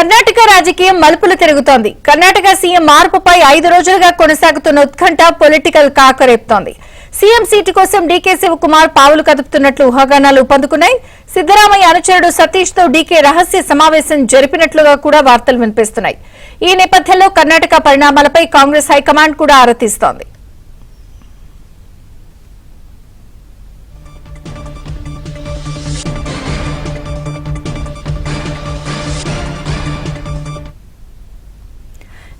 కర్ణాటక రాజకీయం మలుపులు తిరుగుతోంది. కర్ణాటక సీఎం మార్పుపై 5 రోజులుగా కొనసాగుతున్న ఉత్కంఠ పొలిటికల్ కాకరేపుతోంది. సీఎం సీటు కోసం డీకే శివకుమార్ పావులు కదుపుతున్నట్లు ఊహాగానాలు ఊపందుకున్నాయి. సిద్దరామయ్య అనుచరుడు సతీష్ తో డీకే రహస్య సమావేశం జరిపినట్లుగా కూడా వార్తలు వినిపిస్తున్నాయి. ఈ నేపథ్యంలో కర్ణాటక పరిణామాలపై కాంగ్రెస్ హైకమాండ్ కూడా ఆరా తీస్తోంది.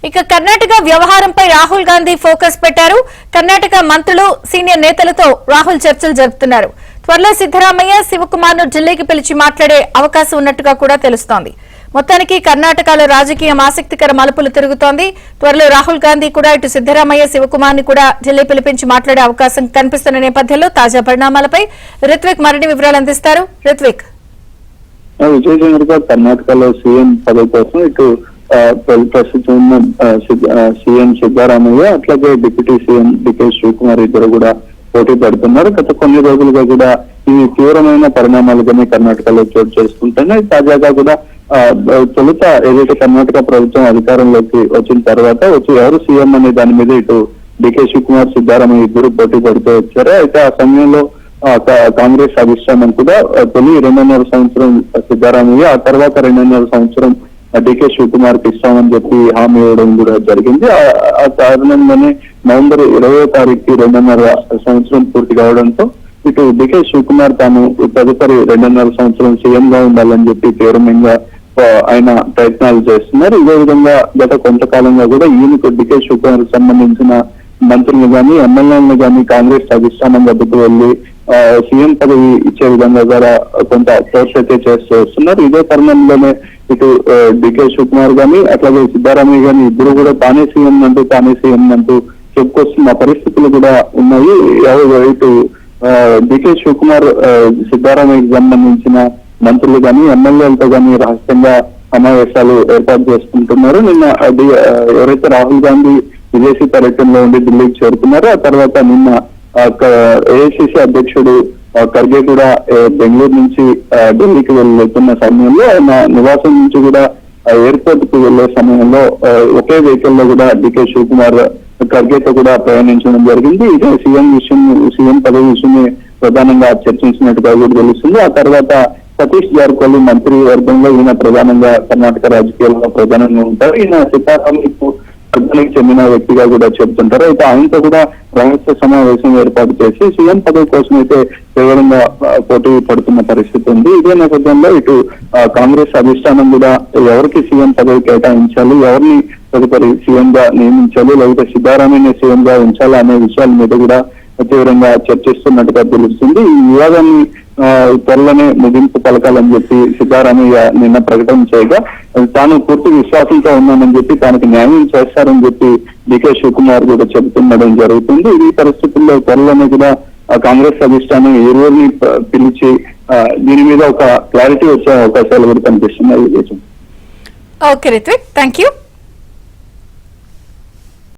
ఇక కర్ణాటక వ్యవహారంపై రాహుల్ గాంధీ ఫోకస్ పెట్టారు. కర్ణాటక మంత్రులు, సీనియర్ నేతలతో రాహుల్ చర్చలు జరుపుతున్నారు. త్వరలో సిద్దరామయ్య, శివకుమార్ ను ఢిల్లీకి పిలిచి మాట్లాడే అవకాశం ఉన్నట్టుగా కూడా తెలుస్తోంది. మొత్తానికి కర్ణాటకలో రాజకీయం ఆసక్తికర మలుపులు తిరుగుతోంది. త్వరలో రాహుల్ గాంధీ కూడా ఇటు సిద్దరామయ్య, శివకుమార్ ని కూడా ఢిల్లీ పిలిపించి మాట్లాడే అవకాశం కనిపిస్తున్న నేపథ్యంలో తాజా పరిణామాలపై రిత్విక్ మరిన్ని వివరాలు అందిస్తారు. రిత్విక్, కర్ణాటకలో సీఎం పదవి కోసం ఇటు ప్రస్తుతం సీఎం సిద్దరామయ్య అట్లాగే డిప్యూటీ సీఎం డికే శివకుమార్ ఇద్దరు కూడా పోటీ పడుతున్నారు. గత కొన్ని రోజులుగా కూడా ఈ తీవ్రమైన పరిణామాలుగానే కర్ణాటకలో చోటు చేసుకుంటున్నాయి. తాజాగా కూడా తొలుత ఏదైతే కర్ణాటక ప్రభుత్వం అధికారంలోకి వచ్చిన తర్వాత ఎవరు సీఎం అనే దాని మీద ఇటు డికే శివకుమార్, సిద్దరామయ్య ఇద్దరు పోటీ పడుతూ వచ్చారు. అయితే ఆ సమయంలో కాంగ్రెస్ అధిష్టానం కూడా తొలి 2.5 సంవత్సరం సిద్దరామయ్య, ఆ తర్వాత 2.5 సంవత్సరం డికే శివకుమార్ కి ఇస్తామని చెప్పి హామీ ఇవ్వడం కూడా జరిగింది. ఆ కారణంగానే నవంబర్ 20వ తారీఖు 2.5 సంవత్సరం పూర్తి కావడంతో ఇటు డికే శివకుమార్ తాను తదుపరి 2.5 సంవత్సరం సీఎం గా ఉండాలని చెప్పి తీవ్రంగా ఆయన ప్రయత్నాలు చేస్తున్నారు. ఇదే విధంగా గత కొంతకాలంగా కూడా ఈయనకు డికే శివకుమార్ కు సంబంధించిన మంత్రులు గాని, ఎమ్మెల్యేలను గాని కాంగ్రెస్ అధిష్టానం వద్దకు వెళ్లి సీఎం పదవి ఇచ్చే విధంగా కూడా కొంత ఫోర్స్ అయితే చేస్తూ వస్తున్నారు. ఇదే తరుణంలోనే ఇటు డికే శివకుమార్ గాని అట్లాగే సిద్దరామయ్య గాని ఇద్దరు కూడా తానే సీఎం అంటూ చెప్పుకొస్తున్న పరిస్థితులు కూడా ఉన్నాయి. ఇటు డికే శివకుమార్ సిద్దరామయ్యకి సంబంధించిన మంత్రులు గాని, ఎమ్మెల్యేలతో గాని రహస్యంగా సమావేశాలు ఏర్పాటు చేసుకుంటున్నారు. నిన్న ఎవరైతే రాహుల్ గాంధీ విదేశీ పర్యటనలో ఉండి ఢిల్లీకి చేరుకున్నారో ఆ తర్వాత నిన్న ఏఐసిసి అధ్యక్షుడు ఖర్గే కూడా బెంగళూరు నుంచి ఢిల్లీకి వెళ్తున్న సమయంలో ఆయన నివాసం నుంచి కూడా ఎయిర్పోర్ట్ కు వెళ్లే సమయంలో ఒకే వెహికల్ లో కూడా డికే శివకుమార్ ఖర్గేతో కూడా ప్రయాణించడం జరిగింది. ఇదే సీఎం పదవి విషయమే ప్రధానంగా చర్చించినట్టుగా కూడా తెలుస్తుంది. ఆ తర్వాత సతీష్ జారకిహొళి మంత్రి వర్గంలో ఈయన ప్రధానంగా కర్ణాటక రాజకీయాల్లో ప్రధానంగా ఉంటారు. ఈయన సీతారామయ్యకు వర్గానికి చెందిన వ్యక్తిగా కూడా చెబుతుంటారు. అయితే ఆయనతో కూడా రహస్య సమావేశం ఏర్పాటు చేసి సీఎం పదవి కోసం అయితే తీవ్రంగా పోటీ పడుతున్న పరిస్థితి ఉంది. ఇదే నేపథ్యంలో ఇటు కాంగ్రెస్ అధిష్టానం కూడా ఎవరికి సీఎం పదవి కేటాయించాలి, ఎవరిని తదుపరి సీఎం గా నియమించాలి, లేకపోతే సిద్దరామయ్యని సీఎం గా ఉంచాలి అనే విషయాల మీద కూడా తీవ్రంగా చర్చిస్తున్నట్టుగా తెలుస్తుంది. ఈ వివాదాన్ని త్వరలోనే ముగింపు పలకాలని చెప్పి సిద్దరామయ్య నిన్న ప్రకటన చేయగా తాను పూర్తి విశ్వాసంతో ఉన్నానని చెప్పి తనకు న్యాయం చేస్తారని చెప్పి డికే శివకుమార్ కూడా చెబుతుండడం జరుగుతుంది. ఈ పరిస్థితుల్లో త్వరలోనే కూడా కాంగ్రెస్ అధిష్టానం ఇరువురిని పిలిచి దీని మీద ఒక క్లారిటీ వచ్చే అవకాశాలు కూడా కనిపిస్తున్నాయి. Okay Rithvik, thank you.